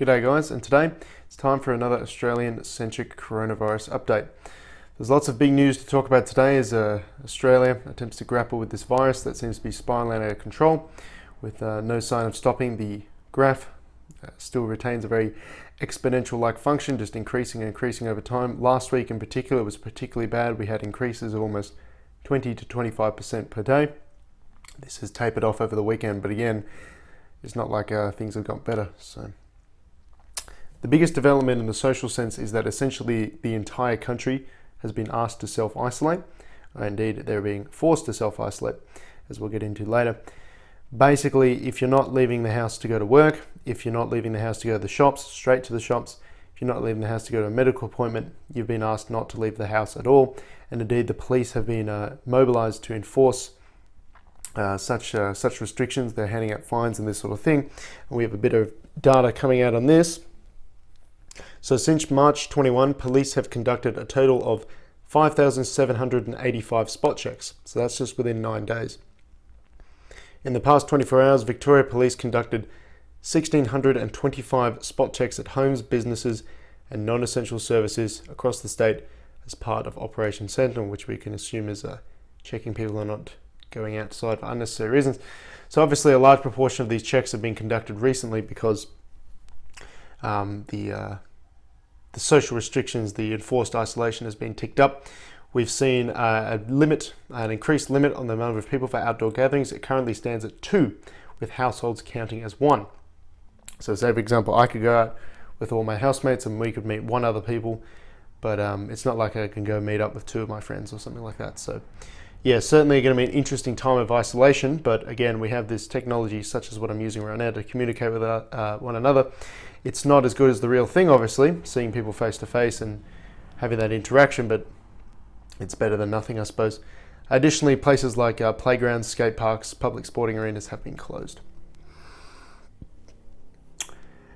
G'day guys, and today it's time for another Australian-centric coronavirus update. There's lots of big news to talk about today as Australia attempts to grapple with this virus that seems to be spiraling out of control with no sign of stopping. The graph still retains a very exponential-like function, just increasing and increasing over time. Last week in particular was particularly bad. We had increases of almost 20 to 25% per day. This has tapered off over the weekend, but again, it's not like things have got better. So the biggest development in the social sense is that essentially the entire country has been asked to self-isolate. Indeed, they're being forced to self-isolate, as we'll get into later. Basically, if you're not leaving the house to go to work, if you're not leaving the house to go to the shops, straight to the shops, if you're not leaving the house to go to a medical appointment, you've been asked not to leave the house at all. And indeed, the police have been mobilized to enforce such restrictions. They're handing out fines and this sort of thing. And we have a bit of data coming out on this. So since March 21, police have conducted a total of 5,785 spot checks. So that's just within 9 days. In the past 24 hours, Victoria Police conducted 1,625 spot checks at homes, businesses and non-essential services across the state as part of Operation Sentinel, which we can assume is checking people are not going outside for unnecessary reasons. So obviously a large proportion of these checks have been conducted recently because the social restrictions, the enforced isolation has been ticked up. We've seen an increased limit on the number of people for outdoor gatherings. It currently stands at 2, with households counting as 1. So say for example, I could go out with all my housemates and we could meet 1 other people, but it's not like I can go meet up with 2 of my friends or something like that. So yeah, certainly going to be an interesting time of isolation, but again, we have this technology such as what I'm using right now to communicate with one another. It's not as good as the real thing, obviously, seeing people face to face and having that interaction, but it's better than nothing, I suppose. Additionally, places like playgrounds, skate parks, public sporting arenas have been closed.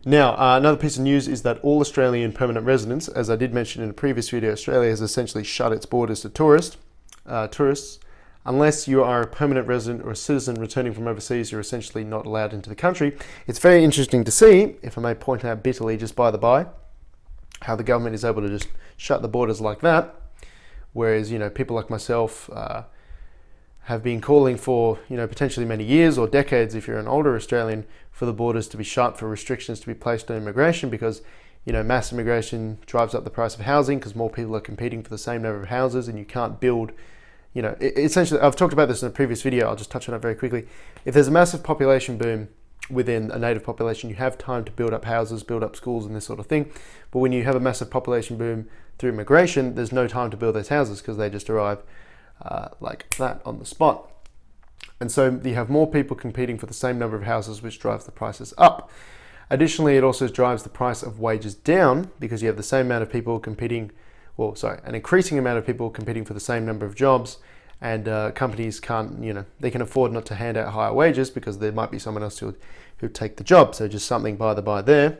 Now, another piece of news is that all Australian permanent residents, as I did mention in a previous video, Australia has essentially shut its borders to tourists. Unless you are a permanent resident or a citizen returning from overseas, you're essentially not allowed into the country. It's very interesting to see, if I may point out bitterly just by the by, how the government is able to just shut the borders like that. Whereas, people like myself have been calling for, potentially many years or decades, if you're an older Australian, for the borders to be shut, for restrictions to be placed on immigration, because, mass immigration drives up the price of housing because more people are competing for the same number of houses and you can't build, essentially, I've talked about this in a previous video, I'll just touch on it very quickly. If there's a massive population boom within a native population, you have time to build up houses, build up schools and this sort of thing. But when you have a massive population boom through immigration, there's no time to build those houses because they just arrive like that on the spot. And so you have more people competing for the same number of houses, which drives the prices up. Additionally, it also drives the price of wages down because you have the same amount of people competing, an increasing amount of people competing for the same number of jobs, and companies can't, they can afford not to hand out higher wages because there might be someone else who would take the job. So just something by the by there.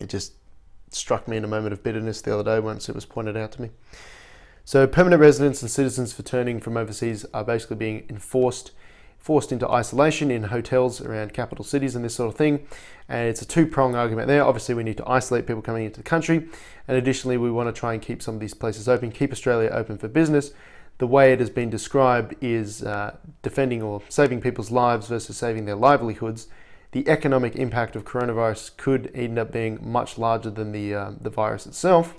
It just struck me in a moment of bitterness the other day once it was pointed out to me. So permanent residents and citizens returning from overseas are basically being forced into isolation in hotels around capital cities and this sort of thing. And it's a two-pronged argument there. Obviously, we need to isolate people coming into the country. And additionally, we want to try and keep some of these places open, keep Australia open for business. The way it has been described is defending or saving people's lives versus saving their livelihoods. The economic impact of coronavirus could end up being much larger than the virus itself,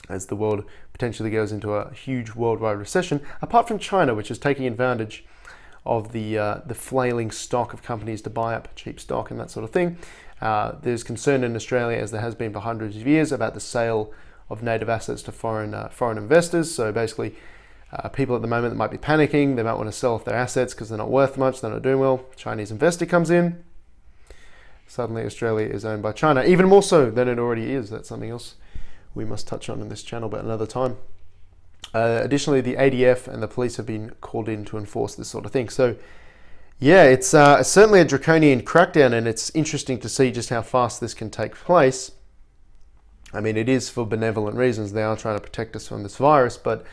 as the world potentially goes into a huge worldwide recession, apart from China, which is taking advantage of the flailing stock of companies to buy up cheap stock and that sort of thing. There's concern in Australia, as there has been for hundreds of years, about the sale of native assets to foreign investors. So basically, people at the moment that might be panicking, they might want to sell off their assets because they're not worth much, they're not doing well. Chinese investor comes in. Suddenly Australia is owned by China, even more so than it already is. That's something else we must touch on in this channel, but another time. Additionally, the ADF and the police have been called in to enforce this sort of thing. So yeah, it's certainly a draconian crackdown, and it's interesting to see just how fast this can take place. I mean, it is for benevolent reasons. They are trying to protect us from this virus, but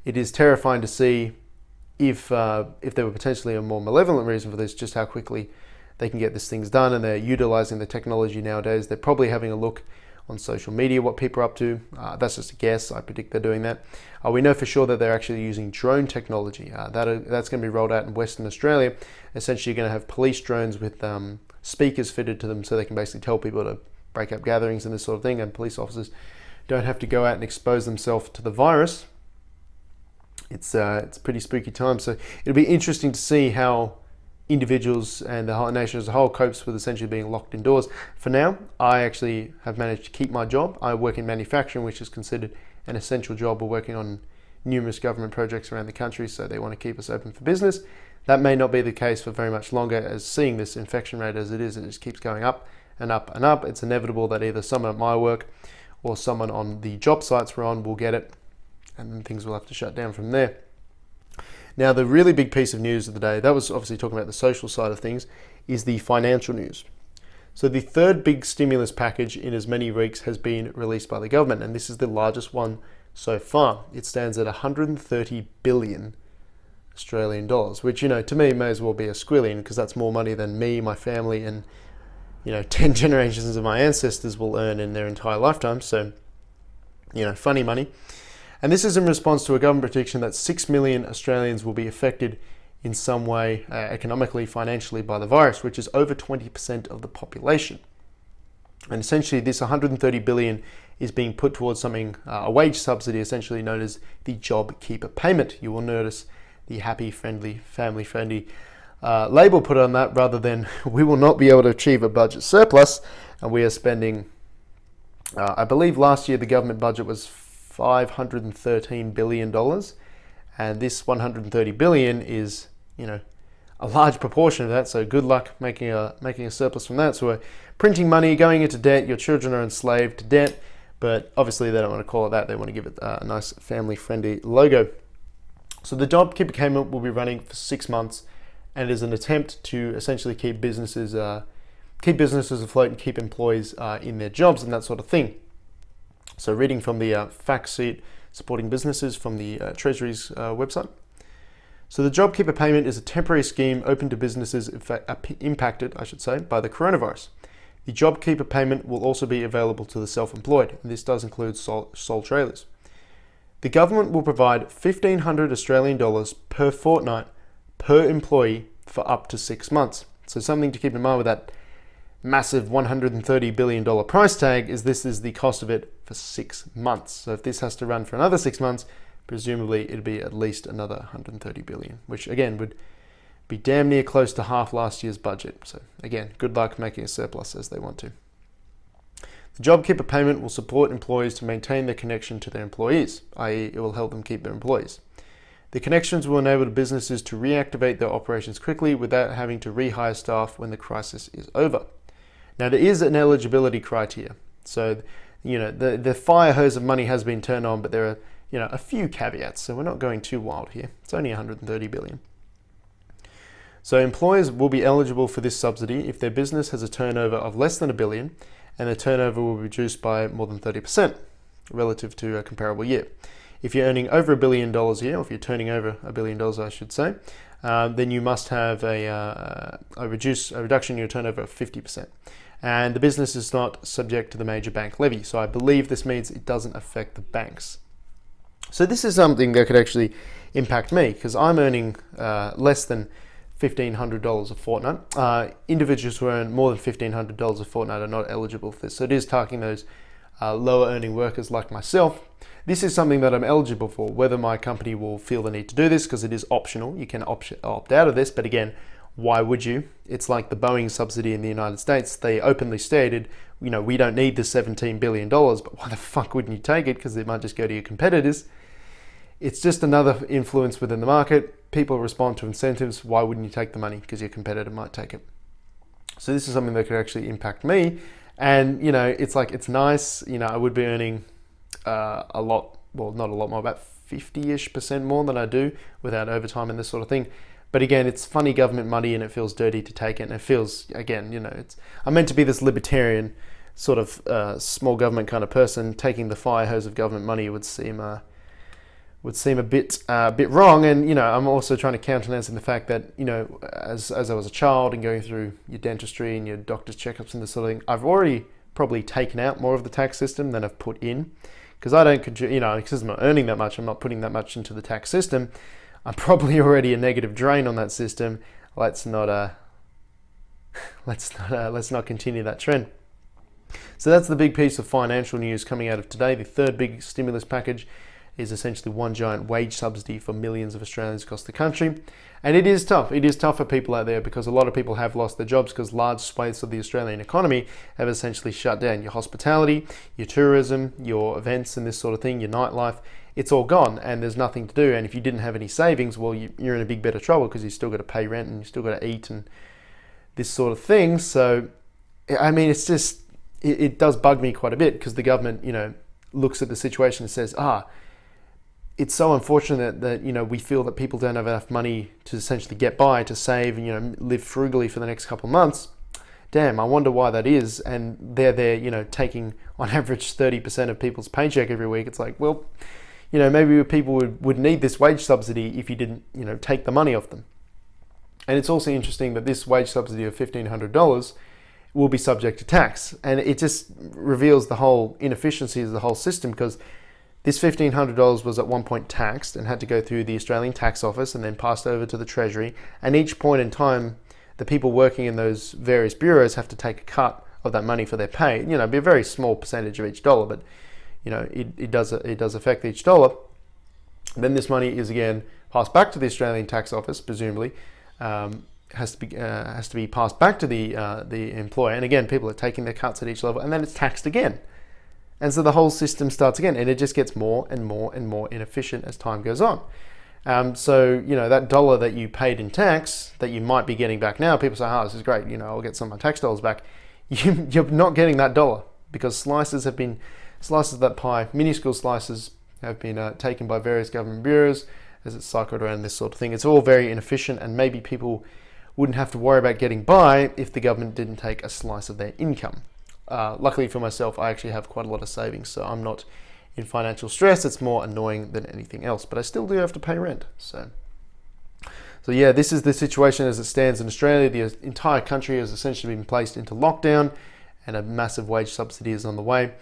it is terrifying to see if there were potentially a more malevolent reason for this, just how quickly they can get these things done, and they're utilizing the technology nowadays. They're probably having a look on social media what people are up to. That's just a guess. I predict they're doing that. We know for sure that they're actually using drone technology. That's going to be rolled out in Western Australia. Essentially, you're going to have police drones with speakers fitted to them, so they can basically tell people to break up gatherings and this sort of thing, and police officers don't have to go out and expose themselves to the virus. It's pretty spooky time. So it'll be interesting to see how individuals and the whole nation as a whole copes with essentially being locked indoors. For now, I actually have managed to keep my job. I work in manufacturing, which is considered an essential job. We're working on numerous government projects around the country, so they want to keep us open for business. That may not be the case for very much longer, as seeing this infection rate as it just keeps going up and up and up. It's inevitable that either someone at my work or someone on the job sites we're on will get it, and then things will have to shut down from there. Now, the really big piece of news of the day, that was obviously talking about the social side of things, is the financial news. So the third big stimulus package in as many weeks has been released by the government, and this is the largest one so far. It stands at 130 billion Australian dollars, which, to me may as well be a squillion, because that's more money than me, my family, and 10 generations of my ancestors will earn in their entire lifetime. So, funny money. And this is in response to a government prediction that 6 million Australians will be affected in some way, economically, financially, by the virus, which is over 20% of the population. And essentially, this 130 billion is being put towards something, a wage subsidy, essentially known as the JobKeeper payment. You will notice the happy, friendly, family-friendly label put on that, rather than we will not be able to achieve a budget surplus, and we are spending, I believe last year the government budget was $513 billion, and this 130 billion is, a large proportion of that. So good luck making a surplus from that. So we're printing money, going into debt. Your children are enslaved to debt, but obviously they don't want to call it that. They want to give it a nice family-friendly logo. So the JobKeeper payment will be running for 6 months, and is an attempt to essentially keep businesses afloat and keep employees in their jobs and that sort of thing. So reading from the fact sheet supporting businesses from the Treasury's website. So the JobKeeper payment is a temporary scheme open to businesses impacted, by the coronavirus. The JobKeeper payment will also be available to the self-employed, and this does include sole traders. The government will provide 1,500 Australian dollars per fortnight per employee for up to 6 months. So something to keep in mind with that massive $130 billion price tag is this is the cost of it for 6 months. So if this has to run for another 6 months, presumably it'd be at least another 130 billion, which again would be damn near close to half last year's budget. So again, good luck making a surplus as they want to. The JobKeeper payment will support employees to maintain their connection to their employees, i.e. it will help them keep their employees. The connections will enable businesses to reactivate their operations quickly without having to rehire staff when the crisis is over. Now, there is an eligibility criteria. So, the fire hose of money has been turned on, but there are, a few caveats. So we're not going too wild here. It's only 130 billion. So employers will be eligible for this subsidy if their business has a turnover of less than $1 billion, and the turnover will be reduced by more than 30% relative to a comparable year. If you're earning over $1 billion a year, or if you're turning over $1 billion, I should say, then you must have a reduction in your turnover of 50%. And the business is not subject to the major bank levy. So I believe this means it doesn't affect the banks. So this is something that could actually impact me, because I'm earning less than $1,500 a fortnight. Individuals who earn more than $1,500 a fortnight are not eligible for this. So it is targeting those lower earning workers like myself. This is something that I'm eligible for. Whether my company will feel the need to do this, because it is optional. You can opt out of this, but again, why would you? It's like the Boeing subsidy in the United States. They openly stated, we don't need the $17 billion, but why the fuck wouldn't you take it? Because it might just go to your competitors. It's just another influence within the market. People respond to incentives. Why wouldn't you take the money? Because your competitor might take it. So this is something that could actually impact me. And, it's nice. I would be earning a lot, well, not a lot more, about 50-ish% more than I do without overtime and this sort of thing. But again, it's funny government money, and it feels dirty to take it. And it feels, again, I'm meant to be this libertarian sort of small government kind of person. Taking the fire hose of government money would seem would seem a bit wrong. And I'm also trying to countenance in the fact that as I was a child and going through your dentistry and your doctor's checkups and this sort of thing, I've already probably taken out more of the tax system than I've put in, because I don't because I'm not earning that much, I'm not putting that much into the tax system. I'm probably already a negative drain on that system. Let's not continue that trend. So that's the big piece of financial news coming out of today. The third big stimulus package is essentially one giant wage subsidy for millions of Australians across the country. And it is tough. It is tough for people out there, because a lot of people have lost their jobs because large swathes of the Australian economy have essentially shut down. Your hospitality, your tourism, your events and this sort of thing, your nightlife, it's all gone and there's nothing to do. And if you didn't have any savings, well, you're in a big bit of trouble, because you still got to pay rent and you still got to eat and this sort of thing. So, I mean, it's just, it does bug me quite a bit, because the government, looks at the situation and says, it's so unfortunate that we feel that people don't have enough money to essentially get by, to save and live frugally for the next couple of months. Damn, I wonder why that is. And they're there, taking on average 30% of people's paycheck every week. It's like, well, maybe people would need this wage subsidy if you didn't, take the money off them. And it's also interesting that this wage subsidy of $1,500 will be subject to tax, and it just reveals the whole inefficiencies of the whole system, because this $1,500 was at one point taxed and had to go through the Australian Tax Office and then passed over to the Treasury. And each point in time, the people working in those various bureaus have to take a cut of that money for their pay. It'd be a very small percentage of each dollar, but it does affect each dollar. Then this money is again passed back to the Australian Tax Office, presumably. Has to be passed back to the employer. And again, people are taking their cuts at each level, and then it's taxed again. And so the whole system starts again, and it just gets more and more and more inefficient as time goes on. So, that dollar that you paid in tax that you might be getting back now, people say, this is great, I'll get some of my tax dollars back. You're not getting that dollar, because slices of that pie, minuscule slices, have been taken by various government bureaus as it's cycled around this sort of thing. It's all very inefficient, and maybe people wouldn't have to worry about getting by if the government didn't take a slice of their income. Luckily for myself, I actually have quite a lot of savings, so I'm not in financial stress. It's more annoying than anything else, but I still do have to pay rent. So yeah, this is the situation as it stands in Australia. The entire country has essentially been placed into lockdown, and a massive wage subsidy is on the way.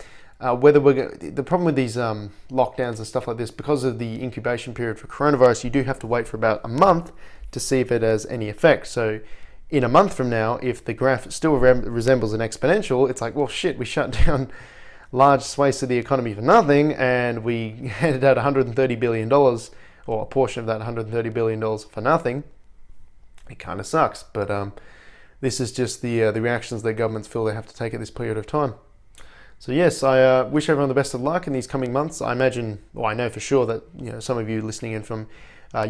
The problem with these lockdowns and stuff like this, because of the incubation period for coronavirus, you do have to wait for about a month to see if it has any effect. So in a month from now, if the graph still resembles an exponential, it's like, well, shit, we shut down large swathes of the economy for nothing, and we handed out $130 billion, or a portion of that $130 billion for nothing. It kind of sucks, but this is just the reactions that governments feel they have to take at this period of time. So yes, I wish everyone the best of luck in these coming months. I imagine, well, I know for sure that some of you listening in from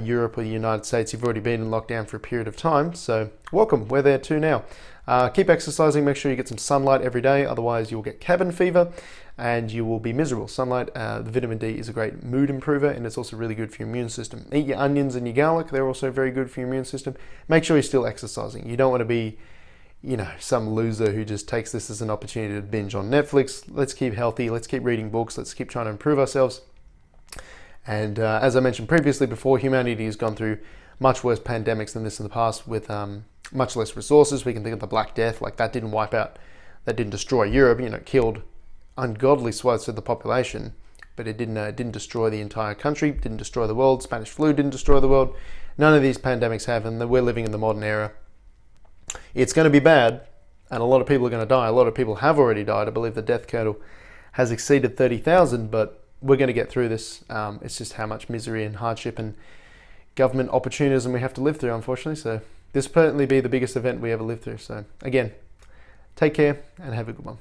Europe or the United States, you've already been in lockdown for a period of time. So welcome, we're there too now. Keep exercising, make sure you get some sunlight every day, otherwise you'll get cabin fever and you will be miserable. Sunlight, the vitamin D is a great mood improver, and it's also really good for your immune system. Eat your onions and your garlic, they're also very good for your immune system. Make sure you're still exercising. You don't want to be some loser who just takes this as an opportunity to binge on Netflix. Let's keep healthy, let's keep reading books, let's keep trying to improve ourselves. And as I mentioned previously, before, humanity has gone through much worse pandemics than this in the past, with much less resources. We can think of the Black Death, like that didn't wipe out, that didn't destroy Europe, it killed ungodly swaths of the population, but it didn't destroy the entire country, didn't destroy the world. Spanish flu didn't destroy the world. None of these pandemics have, and we're living in the modern era. It's going to be bad, and a lot of people are going to die. A lot of people have already died. I believe the death total has exceeded 30,000, but we're going to get through this. It's just how much misery and hardship and government opportunism we have to live through, unfortunately. So this will certainly be the biggest event we ever lived through. So again, take care and have a good one.